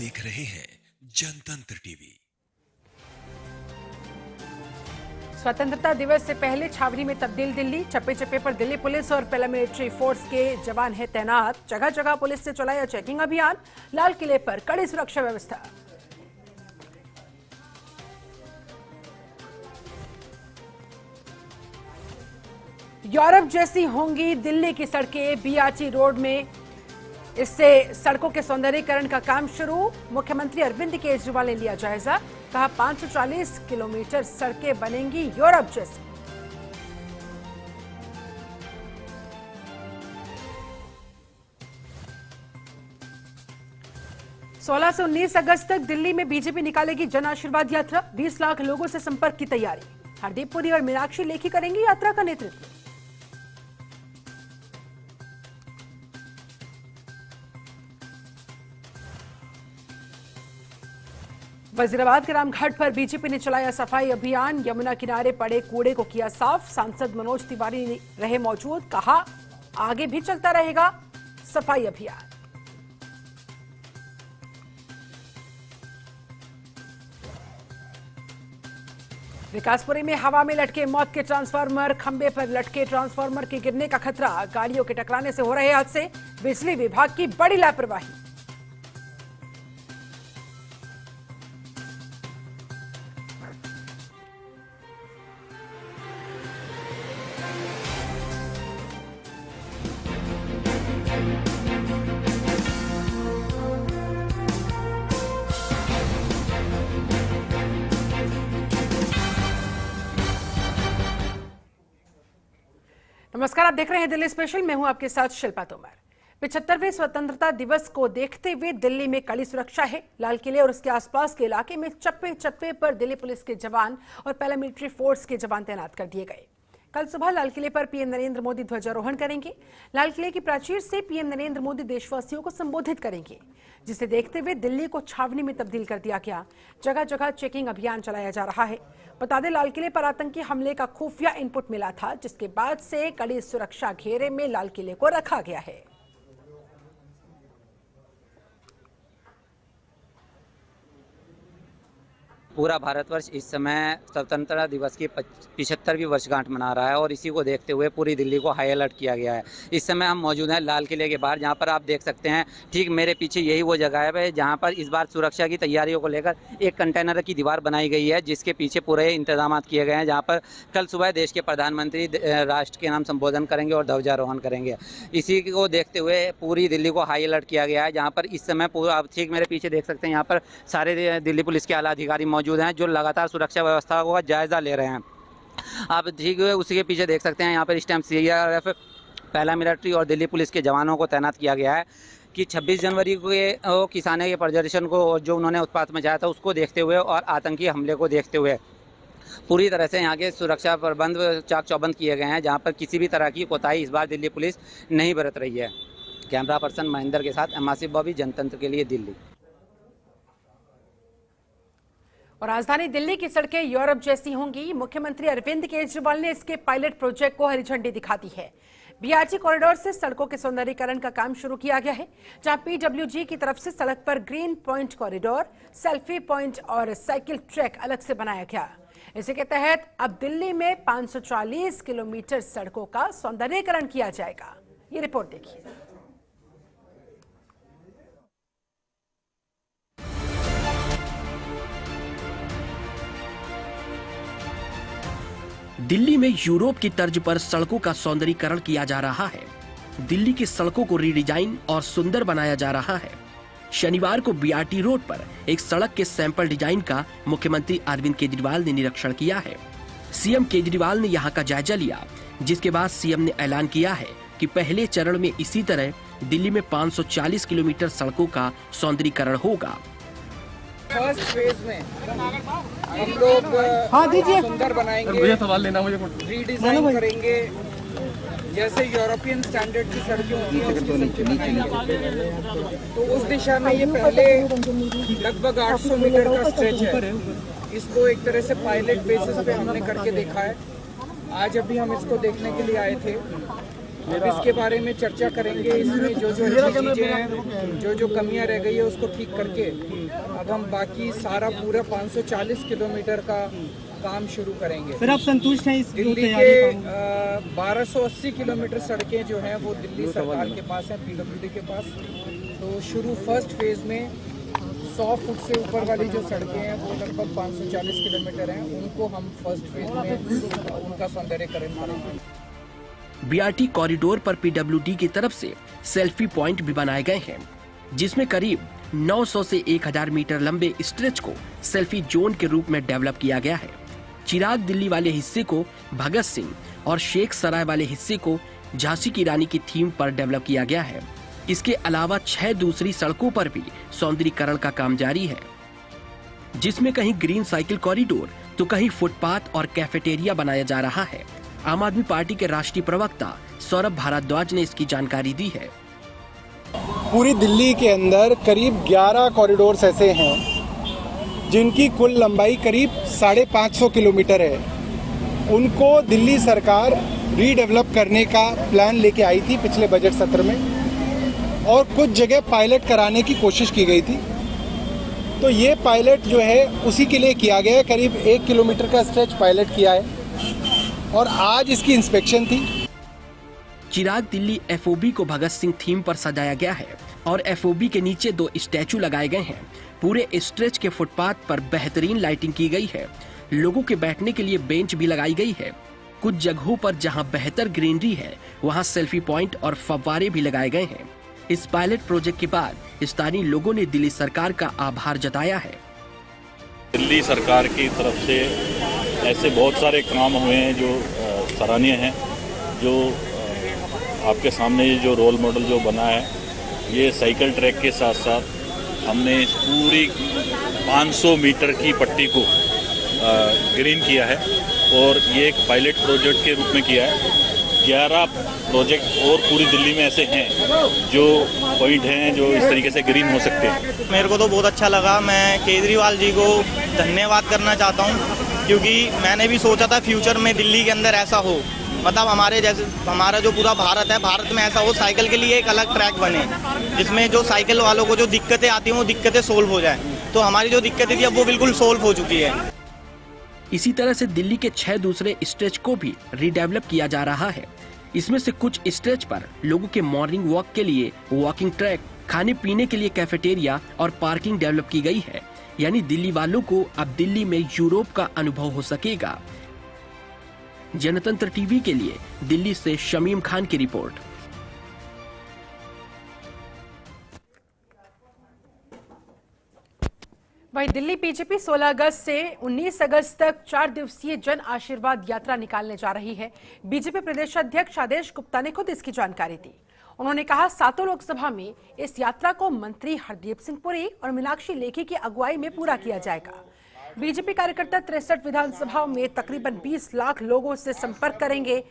देख रहे हैं जनतंत्र टीवी। स्वतंत्रता दिवस से पहले छावनी में तब्दील दिल्ली। चप्पे चप्पे पर दिल्ली पुलिस और पैरामिलिट्री फोर्स के जवान है तैनात। जगह जगह पुलिस ने चलाया चेकिंग अभियान। लाल किले पर कड़ी सुरक्षा व्यवस्था। यूरोप जैसी होंगी दिल्ली की सड़कें। बीआरटी रोड में इससे सड़कों के सौंदर्यीकरण का काम शुरू। मुख्यमंत्री अरविंद केजरीवाल ने लिया जायजा। कहा 540 किलोमीटर सड़कें बनेंगी यूरोप जैसी। सोलह से 19 अगस्त तक दिल्ली में बीजेपी निकालेगी जन आशीर्वाद यात्रा। 20 लाख लोगों से संपर्क की तैयारी। हरदीप पुरी और मीनाक्षी लेखी करेंगी यात्रा का नेतृत्व। वजीराबाद के रामघाट पर बीजेपी ने चलाया सफाई अभियान। यमुना किनारे पड़े कूड़े को किया साफ। सांसद मनोज तिवारी रहे मौजूद। कहा आगे भी चलता रहेगा सफाई अभियान। विकासपुरी में हवा में लटके मौत के ट्रांसफार्मर। खंबे पर लटके ट्रांसफार्मर के गिरने का खतरा। गाड़ियों के टकराने से हो रहे हादसे। बिजली विभाग की बड़ी लापरवाही। नमस्कार, आप देख रहे हैं दिल्ली स्पेशल। मैं हूं आपके साथ शिल्पा तोमर। 75वें स्वतंत्रता दिवस को देखते हुए दिल्ली में कड़ी सुरक्षा है। लाल किले और उसके आसपास के इलाके में चप्पे चप्पे पर दिल्ली पुलिस के जवान और पैरामिलिट्री फोर्स के जवान तैनात कर दिए गए। कल सुबह लाल किले पर पीएम नरेंद्र मोदी ध्वजारोहण करेंगे। लाल किले की प्राचीर से पीएम नरेंद्र मोदी देशवासियों को संबोधित करेंगे, जिसे देखते हुए दिल्ली को छावनी में तब्दील कर दिया गया। जगह जगह चेकिंग अभियान चलाया जा रहा है। बता दें, लाल किले पर आतंकी हमले का खुफिया इनपुट मिला था, जिसके बाद से कड़ी सुरक्षा घेरे में लाल किले को रखा गया है। पूरा भारतवर्ष इस समय स्वतंत्रता दिवस की 75वीं वर्षगांठ मना रहा है और इसी को देखते हुए पूरी दिल्ली को हाई अलर्ट किया गया है। इस समय हम मौजूद हैं लाल किले के बाहर, जहां पर आप देख सकते हैं ठीक मेरे पीछे यही वो जगह है जहां पर इस बार सुरक्षा की तैयारियों को लेकर एक कंटेनर की दीवार बनाई गई है, जिसके पीछे पूरे इंतजाम किए गए हैं। जहाँ पर कल सुबह देश के प्रधानमंत्री राष्ट्र के नाम संबोधन करेंगे और ध्वजारोहण करेंगे। इसी को देखते हुए पूरी दिल्ली को हाई अलर्ट किया गया है, जहाँ पर इस समय पूरा आप ठीक मेरे पीछे देख सकते हैं यहाँ पर सारे दिल्ली पुलिस के आला अधिकारी मौजूद हैं, जो लगातार सुरक्षा व्यवस्था का जायजा ले रहे हैं। आप ठीक है उसी के पीछे देख सकते हैं यहाँ पर इस टाइम सीआरपीएफ, पैरामिलिट्री और दिल्ली पुलिस के जवानों को तैनात किया गया है कि 26 जनवरी को किसानों के प्रदर्शन को जो उन्होंने उत्पात मचाया था उसको देखते हुए और आतंकी हमले को देखते हुए पूरी तरह से यहाँ के सुरक्षा प्रबंध चाक चौबंद किए गए हैं, जहाँ पर किसी भी तरह की कोताही इस बार दिल्ली पुलिस नहीं बरत रही है। कैमरा पर्सन महेंद्र के साथ एम बॉबी, जनतंत्र के लिए दिल्ली। और राजधानी दिल्ली की सड़कें यूरोप जैसी होंगी। मुख्यमंत्री अरविंद केजरीवाल ने इसके पायलट प्रोजेक्ट को हरी झंडी दिखा दी है। बीआरटी कॉरिडोर से सड़कों के सौंदर्यीकरण का काम शुरू किया गया है, जहां पीडब्ल्यूजी की तरफ से सड़क पर green point corridor, selfie point और साइकिल ट्रैक अलग से बनाया गया। इसी के तहत अब दिल्ली में 540 किलोमीटर सड़कों का सौंदर्यीकरण किया जाएगा। ये रिपोर्ट देखिए। दिल्ली में यूरोप की तर्ज पर सड़कों का सौंदर्यीकरण किया जा रहा है। दिल्ली की सड़कों को रीडिजाइन और सुंदर बनाया जा रहा है। शनिवार को बीआरटी रोड पर एक सड़क के सैंपल डिजाइन का मुख्यमंत्री अरविंद केजरीवाल ने निरीक्षण किया है। सीएम केजरीवाल ने यहां का जायजा लिया, जिसके बाद सीएम ने ऐलान किया है कि पहले चरण में इसी तरह दिल्ली में 540 किलोमीटर सड़कों का सौंदर्यीकरण होगा। फर्स्ट फेज में हम लोग सुंदर बनाएंगे, सवाल लेना मुझे, रीडिजाइन करेंगे, जैसे यूरोपियन स्टैंडर्ड की सड़कें होती हैं उसकी सड़कें बनाएंगे। तो उस दिशा में ये पहले लगभग 800 मीटर का स्ट्रेच है। इसको एक तरह से पायलट बेसिस पे हमने करके देखा है। आज अभी हम इसको देखने के लिए आए थे। अब इसके बारे में चर्चा करेंगे। इसमें जो चीज़ें हैं, जो कमियां रह गई है उसको ठीक करके अब हम बाकी सारा पूरा 540 किलोमीटर का काम शुरू करेंगे। सर आप संतुष्ट हैं इस दिल्ली के 1280 किलोमीटर सड़कें जो हैं वो दिल्ली सरकार के पास हैं, PWD के पास। तो शुरू फर्स्ट फेज में 100 फुट से ऊपर वाली जो सड़कें हैं वो लगभग 540 किलोमीटर हैं, उनको हम फर्स्ट फेज में उनका सौंदर्यीकरण करेंगे। BRT कॉरिडोर पर PWD की तरफ से सेल्फी पॉइंट भी बनाए गए हैं, जिसमें करीब 900 से 1000 मीटर लंबे स्ट्रेच को सेल्फी जोन के रूप में डेवलप किया गया है। चिराग दिल्ली वाले हिस्से को भगत सिंह और शेख सराय वाले हिस्से को झांसी की रानी की थीम पर डेवलप किया गया है। इसके अलावा 6 दूसरी सड़कों पर भी सौंदर्यीकरण का काम जारी है, जिसमें कहीं ग्रीन साइकिल कॉरिडोर तो कहीं फुटपाथ और कैफेटेरिया बनाया जा रहा है। आम आदमी पार्टी के राष्ट्रीय प्रवक्ता सौरभ भारद्वाज ने इसकी जानकारी दी है। पूरी दिल्ली के अंदर करीब 11 कॉरिडोर्स ऐसे हैं जिनकी कुल लंबाई करीब 550 किलोमीटर है। उनको दिल्ली सरकार रीडेवलप करने का प्लान लेके आई थी पिछले बजट सत्र में, और कुछ जगह पायलट कराने की कोशिश की गई थी। तो ये पायलट जो है उसी के लिए किया गया है। करीब 1 किलोमीटर का स्ट्रेच पायलट किया है और आज इसकी इंस्पेक्शन थी। चिराग दिल्ली FOB को भगत सिंह थीम पर सजाया गया है और FOB के नीचे 2 स्टैचू लगाए गए हैं। पूरे स्ट्रेच के फुटपाथ पर बेहतरीन लाइटिंग की गई है। लोगों के बैठने के लिए बेंच भी लगाई गई है। कुछ जगहों पर जहां बेहतर ग्रीनरी है वहां सेल्फी पॉइंट और फव्वारे भी लगाए गए हैं। इस पायलट प्रोजेक्ट के बाद स्थानीय लोगों ने दिल्ली सरकार का आभार जताया है। दिल्ली सरकार की तरफ से ऐसे बहुत सारे काम हुए हैं जो सराहनीय हैं। जो आपके सामने जो रोल मॉडल जो बना है, ये साइकिल ट्रैक के साथ साथ हमने इस पूरी 500 मीटर की पट्टी को ग्रीन किया है और ये एक पायलट प्रोजेक्ट के रूप में किया है। 11 प्रोजेक्ट और पूरी दिल्ली में ऐसे हैं जो पॉइंट हैं जो इस तरीके से ग्रीन हो सकते हैं। मेरे को तो बहुत अच्छा लगा। मैं केजरीवाल जी को धन्यवाद करना चाहता हूँ, क्योंकि मैंने भी सोचा था फ्यूचर में दिल्ली के अंदर ऐसा हो, मतलब हमारे जैसे हमारा जो पूरा भारत है, भारत में ऐसा हो साइकिल के लिए एक अलग ट्रैक बने, जिसमें जो साइकिल वालों को जो दिक्कतें आती हैं वो दिक्कतें सोल्व हो जाए। तो हमारी जो दिक्कतें थी अब वो बिल्कुल सोल्व हो चुकी है। इसी तरह से दिल्ली के 6 दूसरे स्ट्रेच को भी रीडेवलप किया जा रहा है। इसमें से कुछ स्ट्रेच पर लोगों के मॉर्निंग वॉक के लिए वॉकिंग ट्रैक, खाने पीने के लिए कैफेटेरिया और पार्किंग डेवलप की गई है। यानी दिल्ली वालों को अब दिल्ली में यूरोप का अनुभव हो सकेगा। जनतंत्र टीवी के लिए दिल्ली से शमीम खान की रिपोर्ट। वहीं दिल्ली बीजेपी 16 अगस्त से 19 अगस्त तक 4 दिवसीय जन आशीर्वाद यात्रा निकालने जा रही है। बीजेपी प्रदेश अध्यक्ष आदेश गुप्ता ने खुद इसकी जानकारी दी। उन्होंने कहा 7 लोकसभा में इस यात्रा को मंत्री हरदीप सिंह पुरी और मीनाक्षी लेखी की अगुवाई में पूरा किया जाएगा। बीजेपी कार्यकर्ता 63 विधानसभाओं में तकरीबन 20 लाख लोगों से संपर्क करेंगे।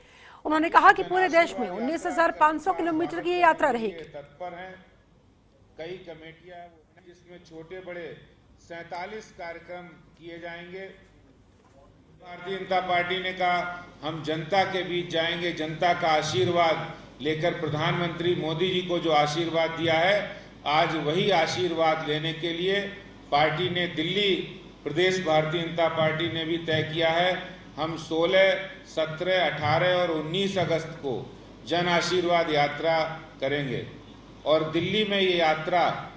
उन्होंने कहा कि पूरे देश में 19,500 किलोमीटर की यात्रा रहेगी। कई कमेटियां जिसमें छोटे बड़े 47 कार्यक्रम किए जाएंगे। भारतीय जनता पार्टी ने कहा हम जनता के बीच जाएंगे, जनता का आशीर्वाद लेकर। प्रधानमंत्री मोदी जी को जो आशीर्वाद दिया है, आज वही आशीर्वाद लेने के लिए पार्टी ने, दिल्ली प्रदेश भारतीय जनता पार्टी ने भी तय किया है। हम 16, 17, 18 और 19 अगस्त को जन आशीर्वाद यात्रा करेंगे और दिल्ली में ये यात्रा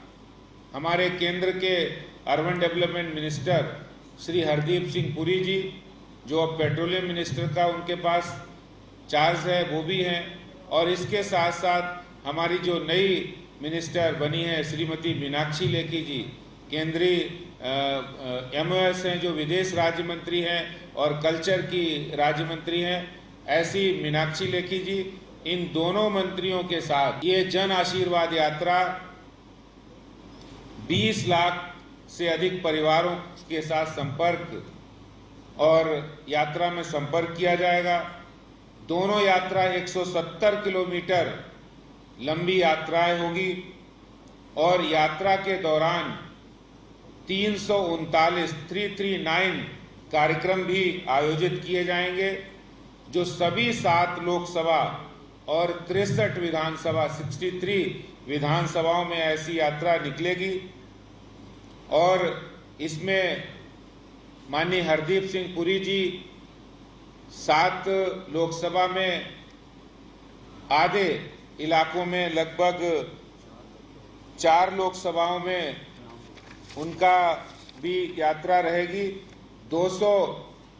हमारे केंद्र के urban development minister Shri Hardeep Singh Puri ji, जो अब पेट्रोलियम मिनिस्टर का उनके पास चार्ज है, वो भी हैं, और इसके साथ साथ हमारी जो नई मिनिस्टर बनी है श्रीमती मीनाक्षी लेखी जी, केंद्रीय MOS हैं, जो विदेश राज्य मंत्री हैं और कल्चर की राज्य मंत्री हैं, ऐसी मीनाक्षी लेखी जी, इन दोनों मंत्रियों के साथ ये जन आशीर्वाद यात्रा 20 लाख से अधिक परिवारों के साथ संपर्क और यात्रा में संपर्क किया जाएगा। दोनों यात्रा 170 किलोमीटर लंबी यात्राएं होगी और यात्रा के दौरान 339 कार्यक्रम भी आयोजित किए जाएंगे, जो सभी 7 लोकसभा और 63 विधानसभा 63 विधानसभाओं में ऐसी यात्रा निकलेगी और इसमें माननीय हरदीप सिंह पुरी जी 7 लोकसभा में आधे इलाकों में लगभग 4 लोकसभाओं में उनका भी यात्रा रहेगी।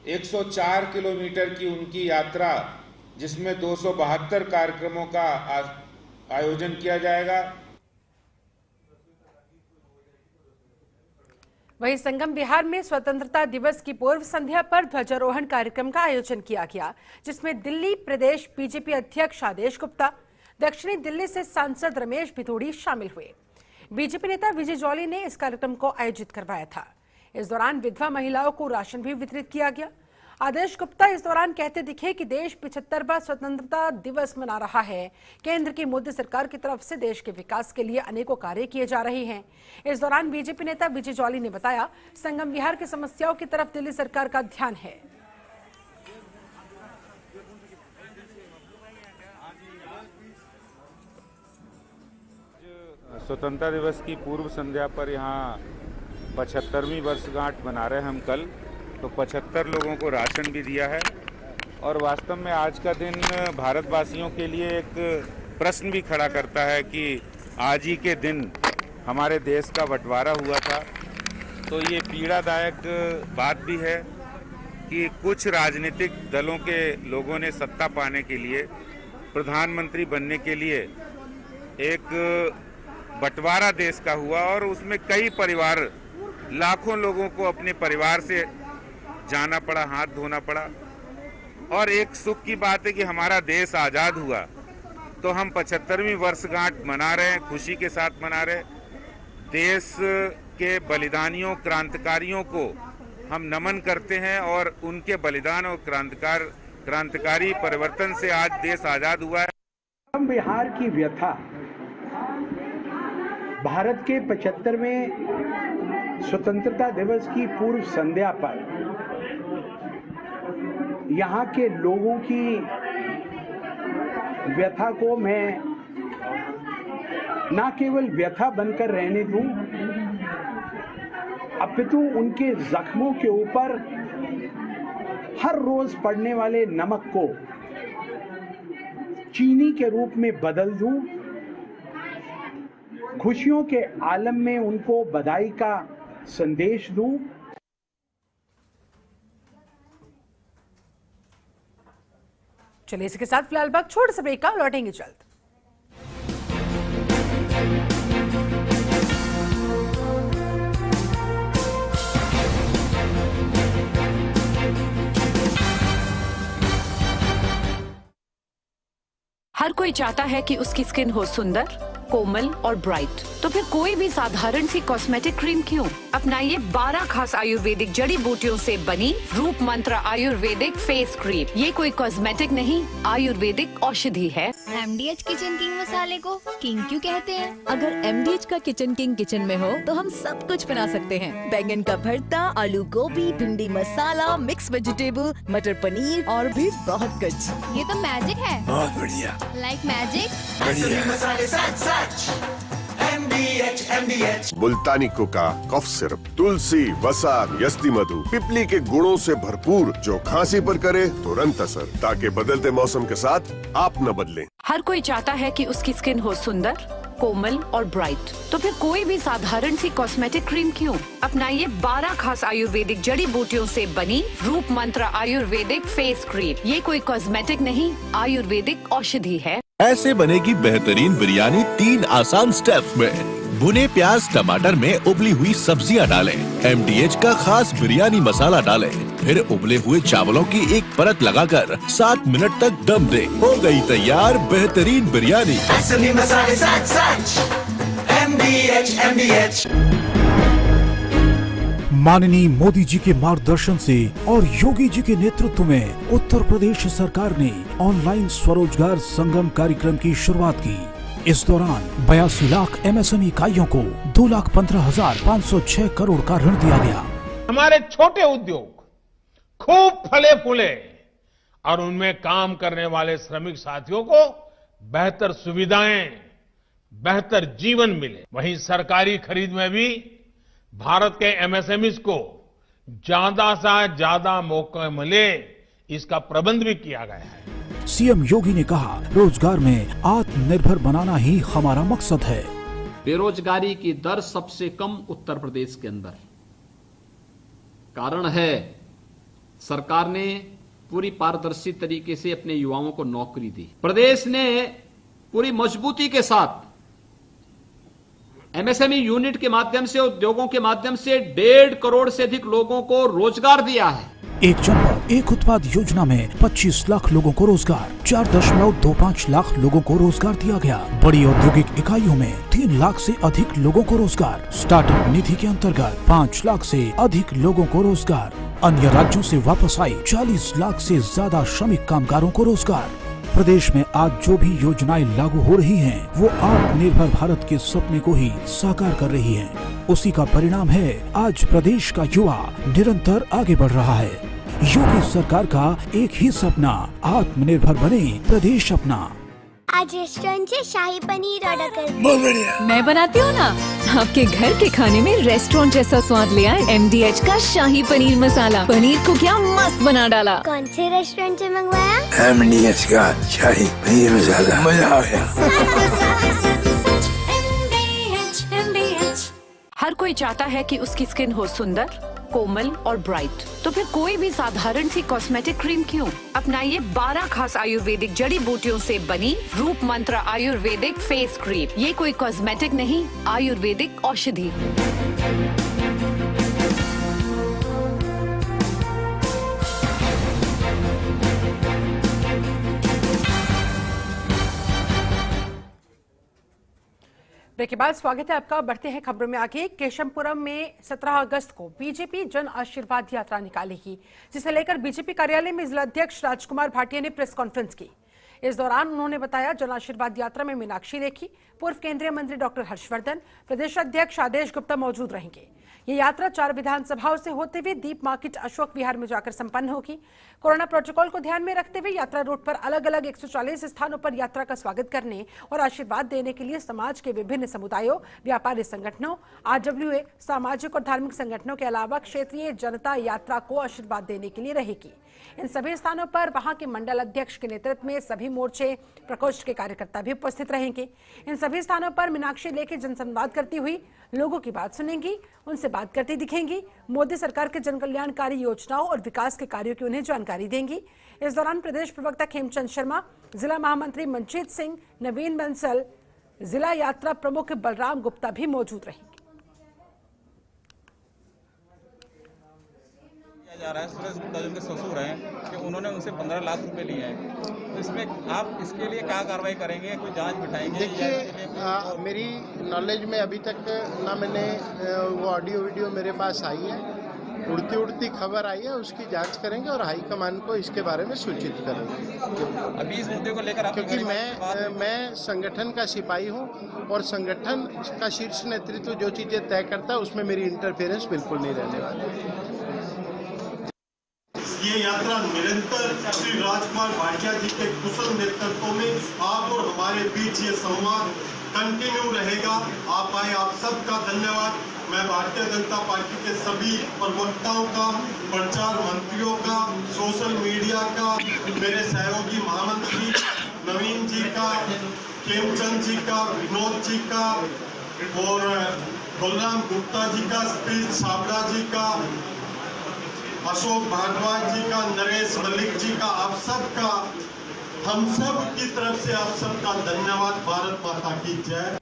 104 किलोमीटर की उनकी यात्रा जिसमें 272 कार्यक्रमों का आयोजन किया जाएगा। वहीं संगम विहार में स्वतंत्रता दिवस की पूर्व संध्या पर ध्वजारोहण कार्यक्रम का आयोजन किया गया, जिसमें दिल्ली प्रदेश बीजेपी अध्यक्ष आदेश गुप्ता, दक्षिणी दिल्ली से सांसद रमेश भितोड़ी शामिल हुए। बीजेपी नेता विजय जॉली ने इस कार्यक्रम को आयोजित करवाया था। इस दौरान विधवा महिलाओं को राशन भी वितरित किया गया। आदेश गुप्ता इस दौरान कहते दिखे कि देश 75वां स्वतंत्रता दिवस मना रहा है। केंद्र की मोदी सरकार की तरफ से देश के विकास के लिए अनेकों कार्य किए जा रहे हैं। इस दौरान बीजेपी नेता विजय जॉली ने बताया, संगम विहार की समस्याओं की तरफ दिल्ली सरकार का ध्यान है। स्वतंत्रता दिवस की पूर्व संध्या पर यहाँ 75वीं वर्षगांठ मना रहे हैं हम कल, तो 75 लोगों को राशन भी दिया है। और वास्तव में आज का दिन भारतवासियों के लिए एक प्रश्न भी खड़ा करता है कि आज ही के दिन हमारे देश का बंटवारा हुआ था। तो ये पीड़ादायक बात भी है कि कुछ राजनीतिक दलों के लोगों ने सत्ता पाने के लिए, प्रधानमंत्री बनने के लिए एक बंटवारा देश का हुआ और उसमें कई परिवार, लाखों लोगों को अपने परिवार से जाना पड़ा, हाथ धोना पड़ा। और एक सुख की बात है कि हमारा देश आज़ाद हुआ, तो हम 75वीं वर्षगांठ मना रहे हैं, खुशी के साथ मना रहे। देश के बलिदानियों, क्रांतिकारियों को हम नमन करते हैं और उनके बलिदान और क्रांतिकारी परिवर्तन से आज देश आज़ाद हुआ है। संगम विहार की व्यथा भारत के 75वें स्वतंत्रता दिवस की पूर्व संध्या पर यहाँ के लोगों की व्यथा को मैं न केवल व्यथा बनकर रहने दूं, अपितु उनके जख्मों के ऊपर हर रोज पड़ने वाले नमक को चीनी के रूप में बदल दूं, खुशियों के आलम में उनको बधाई का संदेश दूं। चलिए इसके साथ फिलहाल वक्त छोटे से ब्रेक का, लौटेंगे जल्द। हर कोई चाहता है कि उसकी स्किन हो सुंदर, कोमल और ब्राइट, तो फिर कोई भी साधारण सी कॉस्मेटिक क्रीम क्यों? अपनाइए 12 खास आयुर्वेदिक जड़ी बूटियों से बनी रूप मंत्र आयुर्वेदिक फेस क्रीम। ये कोई कॉस्मेटिक नहीं, आयुर्वेदिक औषधि है। MDH किचन किंग मसाले को किंग क्यों कहते हैं? अगर MDH का किचन किंग किचन में हो तो हम सब कुछ बना सकते हैं। बैंगन का भरता, आलू गोभी, भिंडी मसाला, मिक्स वेजिटेबल, मटर पनीर और भी बहुत कुछ। ये तो मैजिक है। बहुत बढ़िया। Like magic. MDH मुल्तानी कोका कफ सिरप, तुलसी, वसा, यस्ती मधु, पिपली के गुणों से भरपूर, जो खांसी पर करे तुरंत असर, ताकि बदलते मौसम के साथ आप न बदलें। हर कोई चाहता है कि उसकी स्किन हो सुंदर, कोमल और ब्राइट, तो फिर कोई भी साधारण सी कॉस्मेटिक क्रीम क्यों? अपनाइए 12 खास आयुर्वेदिक जड़ी बूटियों से बनी रूप मंत्र आयुर्वेदिक फेस क्रीम। ये कोई कॉस्मेटिक नहीं, आयुर्वेदिक औषधि है। ऐसे बनेगी बेहतरीन बिरयानी 3 आसान स्टेप्स में। भुने प्याज टमाटर में उबली हुई सब्जियां डालें, MDH का खास बिरयानी मसाला डालें, फिर उबले हुए चावलों की एक परत लगाकर 7 मिनट तक दम दें। हो गई तैयार बेहतरीन बिरयानी। MDH। माननीय मोदी जी के मार्गदर्शन से और योगी जी के नेतृत्व में उत्तर प्रदेश सरकार ने ऑनलाइन स्वरोजगार संगम कार्यक्रम की शुरुआत की। इस दौरान 82 लाख MSME इकाइयों को 2,15,506 करोड़ का ऋण दिया गया। हमारे छोटे उद्योग खूब फले फूले और उनमें काम करने वाले श्रमिक साथियों को बेहतर सुविधाएं, बेहतर जीवन मिले। वहीं सरकारी खरीद में भी भारत के एमएसएमईज को ज्यादा से ज्यादा मौके मिले, इसका प्रबंध भी किया गया है। सीएम योगी ने कहा, रोजगार में आत्मनिर्भर बनाना ही हमारा मकसद है। बेरोजगारी की दर सबसे कम उत्तर प्रदेश के अंदर। कारण है सरकार ने पूरी पारदर्शी तरीके से अपने युवाओं को नौकरी दी। प्रदेश ने पूरी मजबूती के साथ एमएसएमई यूनिट के माध्यम से, उद्योगों के माध्यम से 1.5 करोड़ से अधिक लोगों को रोजगार दिया है। एक जनपद एक उत्पाद योजना में 25 लाख लोगों को रोजगार, 4.25 लाख लोगों को रोजगार दिया गया। बड़ी औद्योगिक इकाइयों में 3 लाख से अधिक लोगों को रोजगार। स्टार्टअप निधि के अंतर्गत 5 लाख से अधिक लोगों को रोजगार। अन्य राज्यों से वापस आए 40 लाख से ज्यादा श्रमिक कामगारों को रोजगार। प्रदेश में आज जो भी योजनाएं लागू हो रही हैं, वो आत्मनिर्भर भारत के सपने को ही साकार कर रही हैं। उसी का परिणाम है आज प्रदेश का युवा निरंतर आगे बढ़ रहा है। योगी सरकार का एक ही सपना, आत्मनिर्भर बने प्रदेश अपना। आज रेस्टोरेंट से शाही पनीर ऑर्डर कर। बहुत बढ़िया। मैं बनाती हूँ ना, आपके घर के खाने में रेस्टोरेंट जैसा स्वाद ले आए। MDH का शाही पनीर मसाला, पनीर को क्या मस्त बना डाला। कौन से रेस्टोरेंट से मंगवाया? MDH का शाही पनीर मसाला, मजा आ गया। हर कोई चाहता है कि उसकी स्किन हो सुंदर, कोमल और ब्राइट, तो फिर कोई भी साधारण सी कॉस्मेटिक क्रीम क्यों? अपनाइए 12 खास आयुर्वेदिक जड़ी बूटियों से बनी रूप मंत्र आयुर्वेदिक फेस क्रीम। ये कोई कॉस्मेटिक नहीं, आयुर्वेदिक औषधि। ब्रेक के बाद स्वागत है आपका। बढ़ते हैं खबरों में आगे। केशवपुरम में 17 अगस्त को बीजेपी जन आशीर्वाद यात्रा निकालेगी, जिसे लेकर बीजेपी कार्यालय में जिला अध्यक्ष राजकुमार भाटिया ने प्रेस कॉन्फ्रेंस की। इस दौरान उन्होंने बताया, जन आशीर्वाद यात्रा में मीनाक्षी लेखी, पूर्व केंद्रीय मंत्री डॉक्टर हर्षवर्धन, प्रदेश अध्यक्ष आदेश गुप्ता मौजूद रहेंगे। ये यात्रा 4 विधानसभाओं से होते हुए दीप मार्केट अशोक विहार में जाकर संपन्न होगी। कोरोना प्रोटोकॉल को ध्यान में रखते हुए यात्रा रूट पर अलग अलग 140 स्थानों पर यात्रा का स्वागत करने और आशीर्वाद देने के लिए समाज के विभिन्न समुदायों, व्यापारी संगठनों, RWA, सामाजिक और धार्मिक संगठनों के अलावा क्षेत्रीय जनता यात्रा को आशीर्वाद देने के लिए रहेगी। इन सभी स्थानों पर वहां के मंडल अध्यक्ष के नेतृत्व में सभी मोर्चे प्रकोष्ठ के कार्यकर्ता भी उपस्थित रहेंगे। इन सभी स्थानों पर मीनाक्षी लेखी जनसंवाद करती हुई लोगों की बात सुनेंगी, उनसे बात करती दिखेंगी। मोदी सरकार के जन कल्याणकारी योजनाओं और विकास के कार्यों की उन्हें जानकारी देंगी। इस दौरान प्रदेश प्रवक्ता खेमचंद शर्मा, जिला महामंत्री मनजीत सिंह, नवीन बंसल, जिला यात्रा प्रमुख बलराम गुप्ता भी मौजूद रहेंगे। जा रहा है सुरेश गुप्ता जो उनके ससुर हैं कि उन्होंने उनसे 15 लाख रुपए लिए हैं, तो इसमें आप इसके लिए क्या कार्रवाई करेंगे, कोई जांच बिठाएंगे? देखिए, मेरी नॉलेज में अभी तक ना मैंने वो ऑडियो वीडियो मेरे पास आई है, उड़ती खबर आई है, उसकी जांच करेंगे और हाईकमान को इसके बारे में सूचित करेंगे। अभी इस मुद्दे को लेकर क्योंकि मैं संगठन का सिपाही हूं और संगठन का शीर्ष नेतृत्व जो चीजें तय करता है उसमें मेरी इंटरफेरेंस बिल्कुल नहीं रहने वाली। ये यात्रा निरंतर श्री राजकुमार भाटिया जी के कुशल नेतृत्व में आप और हमारे बीच ये संवाद कंटिन्यू रहेगा। आप आए, आप सबका धन्यवाद। मैं भारतीय जनता पार्टी के सभी प्रवक्ताओं का, प्रचार मंत्रियों का, सोशल मीडिया का, मेरे सहयोगी महामंत्री नवीन जी का, खेमचंद जी का, विनोद जी का और बलराम गुप्ता जी का, सतीश छाबड़ा जी का, अशोक भारद्वाज जी का, नरेश मलिक जी का, आप सबका, हम सब की तरफ से आप सबका धन्यवाद। भारत माता की जय।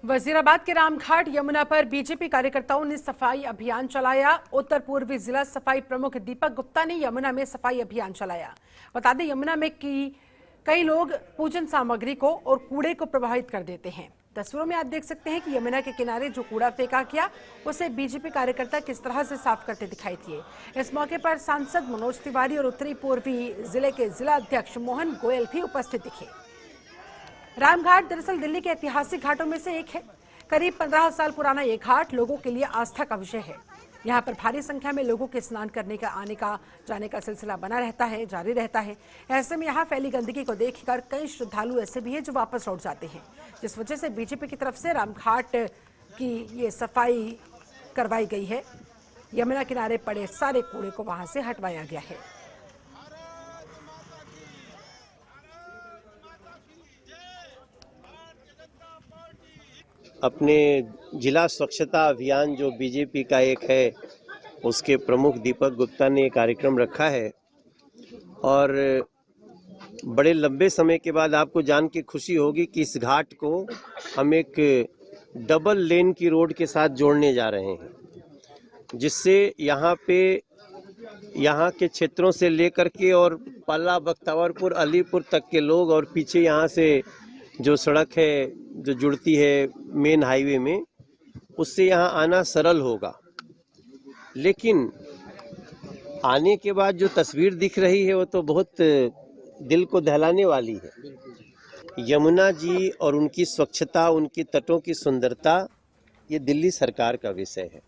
वजीराबाद के रामघाट यमुना पर बीजेपी कार्यकर्ताओं ने सफाई अभियान चलाया। उत्तर पूर्वी जिला सफाई प्रमुख दीपक गुप्ता ने यमुना में सफाई अभियान चलाया। बता दें, यमुना में कई लोग पूजन सामग्री को और कूड़े को प्रभावित कर देते हैं। तस्वीरों में आप देख सकते हैं कि यमुना के किनारे जो कूड़ा फेंका गया उसे बीजेपी कार्यकर्ता किस तरह से साफ करते दिखाई दिए। इस मौके पर सांसद मनोज तिवारी और उत्तरी पूर्वी जिले के जिला अध्यक्ष मोहन गोयल भी उपस्थित दिखे। रामघाट दरअसल दिल्ली के ऐतिहासिक घाटों में से एक है। करीब 15 साल पुराना ये घाट लोगों के लिए आस्था का विषय है। यहाँ पर भारी संख्या में लोगों के स्नान करने का, आने का, जाने का सिलसिला बना रहता है, जारी रहता है। ऐसे में यहाँ फैली गंदगी को देखकर कई श्रद्धालु ऐसे भी हैं जो वापस लौट जाते हैं, जिस वजह से बीजेपी की तरफ से रामघाट की ये सफाई करवाई गई है। यमुना किनारे पड़े सारे कूड़े को वहां से हटवाया गया है। अपने जिला स्वच्छता अभियान जो बीजेपी का एक है, उसके प्रमुख दीपक गुप्ता ने कार्यक्रम रखा है और बड़े लंबे समय के बाद आपको जान के खुशी होगी कि इस घाट को हम एक डबल लेन की रोड के साथ जोड़ने जा रहे हैं, जिससे यहाँ के क्षेत्रों से लेकर के और पल्ला, बख्तावरपुर, अलीपुर तक के लोग और पीछे यहाँ से जो सड़क है जो जुड़ती है मेन हाईवे में, उससे यहाँ आना सरल होगा। लेकिन आने के बाद जो तस्वीर दिख रही है वो तो बहुत दिल को दहलाने वाली है। यमुना जी और उनकी स्वच्छता, उनकी तटों की सुंदरता, ये दिल्ली सरकार का विषय है।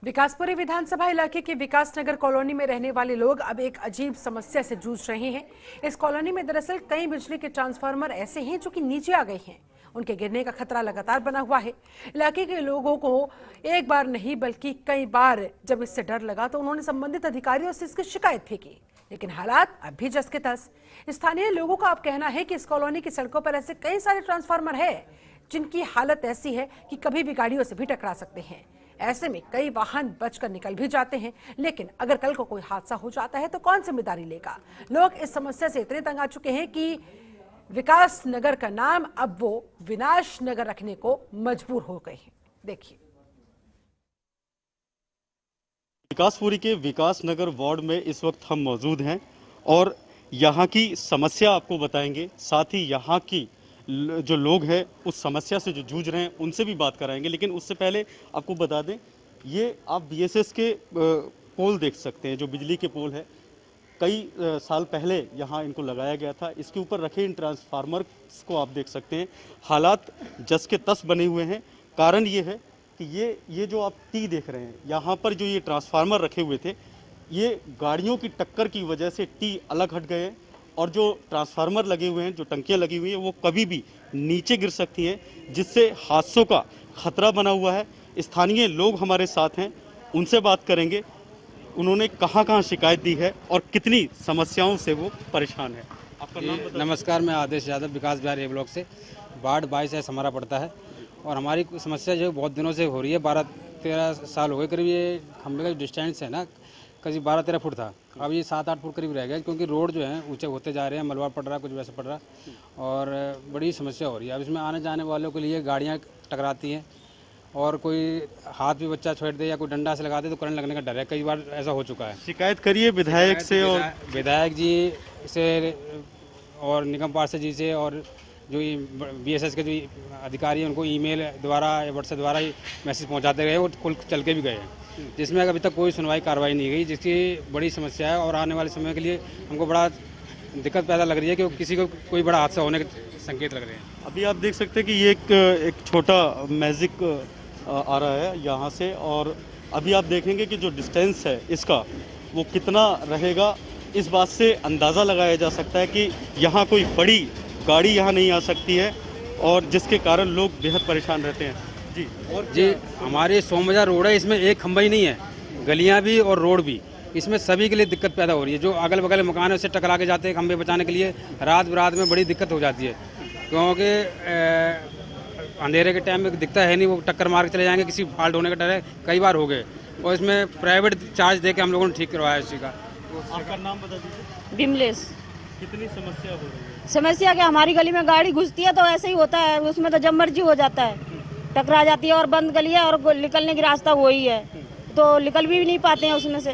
विकासपुरी विधानसभा इलाके के विकासनगर कॉलोनी में रहने वाले लोग अब एक अजीब समस्या से जूझ रहे हैं। इस कॉलोनी में दरअसल कई बिजली के ट्रांसफार्मर ऐसे हैं जो कि नीचे आ गए हैं। उनके गिरने का खतरा लगातार बना हुआ है। इलाके के लोगों को एक बार नहीं बल्कि कई बार जब इससे डर लगा तो उन्होंने संबंधित अधिकारियों से इसकी शिकायत भी की, लेकिन हालात अब भी जस के तस। स्थानीय लोगों का अब कहना है कि इस कॉलोनी की सड़कों पर ऐसे कई सारे ट्रांसफार्मर है जिनकी हालत ऐसी है कि कभी भी गाड़ियों से भी टकरा सकते हैं। ऐसे में कई वाहन बचकर निकल भी जाते हैं, लेकिन अगर कल को कोई हादसा हो जाता है तो कौन जिम्मेदारी लेगा? लोग इस समस्या से इतने तंग आ चुके हैं कि विकास नगर का नाम अब वो विनाश नगर रखने को मजबूर हो गए हैं। देखिए, विकासपुरी के विकास नगर वार्ड में इस वक्त हम मौजूद हैं और यहाँ की समस्या आपको बताएंगे, साथ ही यहाँ की जो लोग हैं उस समस्या से जो जूझ रहे हैं उनसे भी बात कराएंगे। लेकिन उससे पहले आपको बता दें, ये आप बीएसएस के पोल देख सकते हैं, जो बिजली के पोल है। कई साल पहले यहाँ इनको लगाया गया था। इसके ऊपर रखे इन ट्रांसफार्मर्स को आप देख सकते हैं, हालात जस के तस बने हुए हैं। कारण ये है कि ये जो आप टी देख रहे हैं, यहाँ पर जो ये ट्रांसफार्मर रखे हुए थे, ये गाड़ियों की टक्कर की वजह से टी अलग हट गए हैं और जो ट्रांसफार्मर लगे हुए हैं, जो टंकियाँ लगी हुई हैं, वो कभी भी नीचे गिर सकती हैं, जिससे हादसों का खतरा बना हुआ है। स्थानीय लोग हमारे साथ हैं, उनसे बात करेंगे। उन्होंने कहाँ शिकायत दी है और कितनी समस्याओं से वो परेशान है। आपका नाम बताइए। नमस्कार, मैं आदेश यादव, विकास विहार ए ब्लॉक से। वार्ड 22 हमारा पड़ता है और हमारी समस्या जो बहुत दिनों से हो रही है। 12-13 साल हो गए करीब। ये खंभे का जो डिस्टेंस है ना, करीब 12-13 फुट था, अब ये 7-8 फुट करीब रह गया, क्योंकि रोड जो है ऊंचे होते जा रहे हैं, मलबा पड़ रहा है, कुछ वैसा पड़ रहा है और बड़ी समस्या हो रही है। अब इसमें आने जाने वालों के लिए गाड़ियाँ टकराती हैं और कोई हाथ भी बच्चा छोड़ दे या कोई डंडा से लगा दे तो करंट लगने का डर है। कई बार ऐसा हो चुका है। शिकायत करिए विधायक से और विधायक जी से और निगम पार्षद जी से, और जो बीएसएस के जो अधिकारी हैं उनको ईमेल द्वारा या व्हाट्सएप द्वारा ही मैसेज पहुंचाते गए और कुल चल के भी गए हैं, जिसमें अभी तक कोई सुनवाई कार्रवाई नहीं गई, जिसकी बड़ी समस्या है। और आने वाले समय के लिए हमको बड़ा दिक्कत पैदा लग रही है कि किसी को कोई बड़ा हादसा होने के संकेत लग रहे हैं। अभी आप देख सकते हैं कि ये एक छोटा मैजिक आ रहा है यहाँ से, और अभी आप देखेंगे कि जो डिस्टेंस है इसका वो कितना रहेगा। इस बात से अंदाज़ा लगाया जा सकता है कि यहाँ कोई बड़ी गाड़ी यहाँ नहीं आ सकती है और जिसके कारण लोग बेहद परेशान रहते हैं। जी और जी, हमारे सोमबाजार रोड है, इसमें एक खंभा ही नहीं है, गलियाँ भी और रोड भी, इसमें सभी के लिए दिक्कत पैदा हो रही है। जो अगल बगल मकान है उससे टकरा के जाते हैं खंभे बचाने के लिए, रात बिरात में बड़ी दिक्कत हो जाती है, क्योंकि अंधेरे के टाइम में दिखता है नहीं, वो टक्कर मार के चले जाएंगे, किसी फॉल्ट होने का डर है। कई बार हो गए और इसमें प्राइवेट चार्ज दे के हम लोगों ने ठीक करवाया इसी का। आपका नाम बता दीजिए। बिमलेश। कितनी समस्या हो रही है? समस्या क्या, हमारी गली में गाड़ी घुसती है तो ऐसे ही होता है, उसमें तो जब मर्जी हो जाता है, टकरा जाती है और बंद गली है और निकलने की रास्ता वही है, तो निकल भी नहीं पाते हैं उसमें से।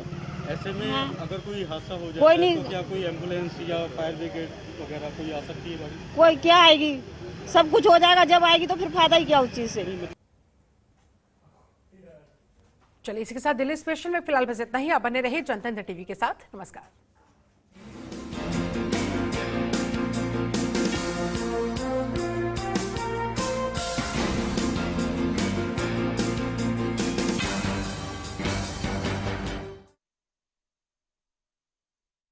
ऐसे में अगर कोई हादसा हो जाए कोई नहीं, तो क्या कोई एम्बुलेंस या फायर ब्रिगेड वगैरह कोई आ सकती है? कोई क्या आएगी, सब कुछ हो जाएगा, जब आएगी तो फिर फायदा ही क्या उस चीज से। चलिए, इसी के साथ दिल्ली स्पेशल में फिलहाल बस इतना ही। आप बने रहिए जनतंत्र टीवी के साथ। नमस्कार।